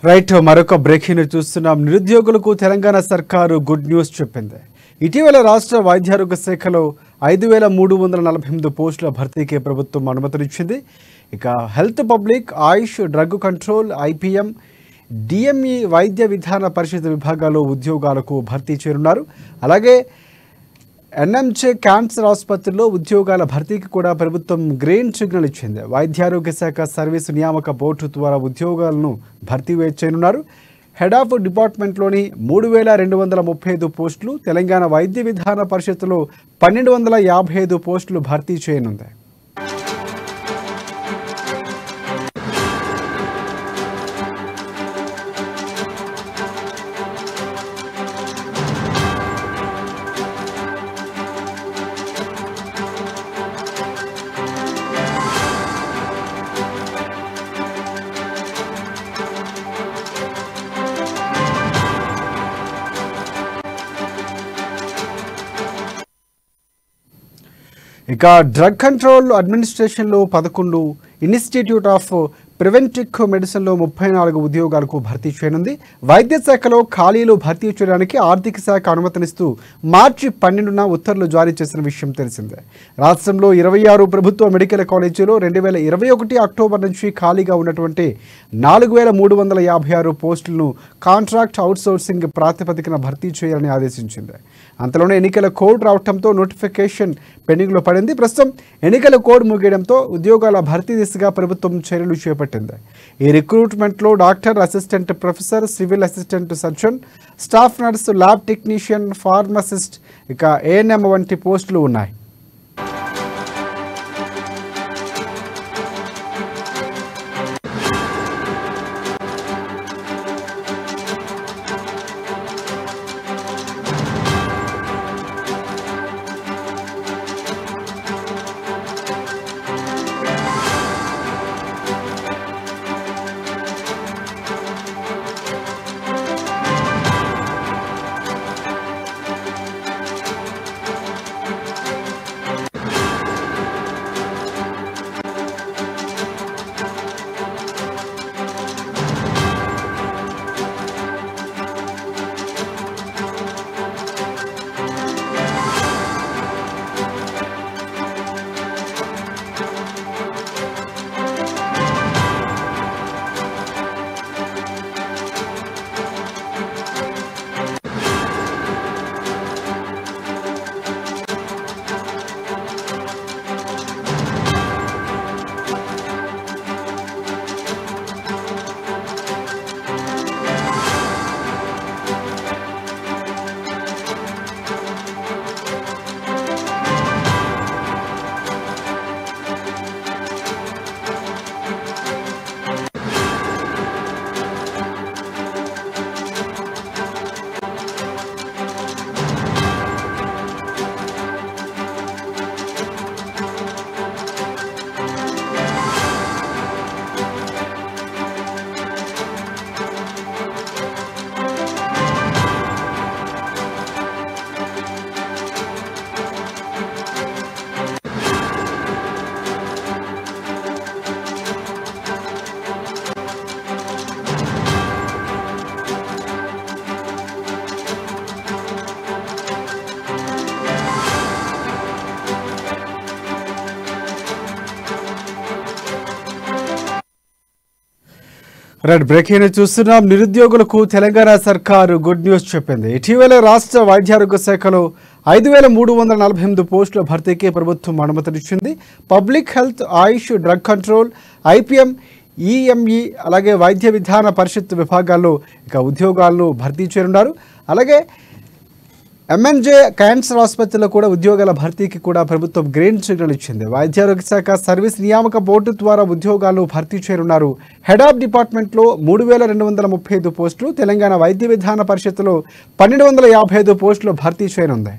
Right మరొక breaking news చూస్తున్నాం. నిరుద్యోగులకు తెలంగాణ సర్కారు గుడ్ న్యూస్ చెప్పింది. ఇటీవల రాష్ట్ర వైద్యారోగ్య శాఖలో 5348 పోస్టుల భర్తీకి ప్రభుత్వం అనుమతినిచ్చింది. ఇక హెల్త్, పబ్లిక్, ఆయుష్, డ్రగ్ కంట్రోల్, ఐపీఎం, డిఎంఈ వైద్య విధాన పరిషత్ విభాగాల్లో ఉద్యోగాలకు భర్తీ చేయనున్నారు. అలాగే ఎన్ఎంజే క్యాన్సర్ ఆసుపత్రిలో ఉద్యోగాల భర్తీకి కూడా ప్రభుత్వం గ్రీన్ సిగ్నల్ ఇచ్చింది. వైద్యారోగ్య శాఖ సర్వీసు నియామక బోర్డు ద్వారా ఉద్యోగాలను భర్తీ చేయనున్నారు. హెడ్ ఆఫ్ డిపార్ట్మెంట్లోని 3235 పోస్టులు, తెలంగాణ వైద్య విధాన పరిషత్తులో 1255 పోస్టులు భర్తీ చేయనుంది. ఇక డ్రగ్ కంట్రోల్ అడ్మినిస్ట్రేషన్లో 11, ఇన్స్టిట్యూట్ ఆఫ్ ప్రివెంటివ్ మెడిసిన్లో 34 ఉద్యోగాలకు భర్తీ చేయనుంది. వైద్య శాఖలో ఖాళీలు భర్తీ చేయడానికి ఆర్థిక శాఖ అనుమతినిస్తూ మార్చి 12న ఉత్తర్వులు జారీ చేసిన విషయం తెలిసిందే. రాష్ట్రంలో 26 ప్రభుత్వ మెడికల్ కాలేజీలో 2021 అక్టోబర్ నుంచి ఖాళీగా ఉన్నటువంటి 4356 పోస్టులను కాంట్రాక్ట్ అవుట్సోర్సింగ్ ప్రాతిపదికన భర్తీ చేయాలని ఆదేశించింది. అంతలోనే ఎన్నికల కోడ్ రావడంతో నోటిఫికేషన్ పెండింగ్లో పడింది. ప్రస్తుతం ఎన్నికల కోడ్ ముగియడంతో ఉద్యోగాల భర్తీ దిశగా ప్రభుత్వం చర్యలు చేపట్టింది. ఈ రిక్రూట్మెంట్లో doctor, assistant professor, civil assistant surgeon, staff nurse, lab technician, pharmacist, ఇక ఏఎన్ఎం వంటి పోస్టులు ఉన్నాయి. బ్రేకింగ్ న్యూస్ చూస్తున్నాం. నిరుద్యోగులకు తెలంగాణ సర్కారు గుడ్ న్యూస్ చెప్పింది. ఇటీవల రాష్ట్ర వైద్యారోగ్య శాఖలో 5348 పోస్టుల భర్తీకి ప్రభుత్వం అనుమతినిచ్చింది. పబ్లిక్ హెల్త్, ఆయుష్, డ్రగ్ కంట్రోల్, ఐపీఎం, ఈఎంఈ, అలాగే వైద్య విధాన పరిషత్ విభాగాల్లో ఇక ఉద్యోగాలను భర్తీ చేయనున్నారు. అలాగే ఎంఎన్జే క్యాన్సర్ ఆసుపత్రిలో కూడా ఉద్యోగాల భర్తీకి కూడా ప్రభుత్వం గ్రీన్ సిగ్నల్ ఇచ్చింది. వైద్యారోగ్య శాఖ సర్వీస్ నియామక బోర్డు ద్వారా ఉద్యోగాలు భర్తీ చేయనున్నారు. హెడ్ ఆఫ్ డిపార్ట్మెంట్లో 3235 పోస్టులు, తెలంగాణ వైద్య విధాన పరిషత్తులో 1255 పోస్టులు భర్తీ చేయనుంది.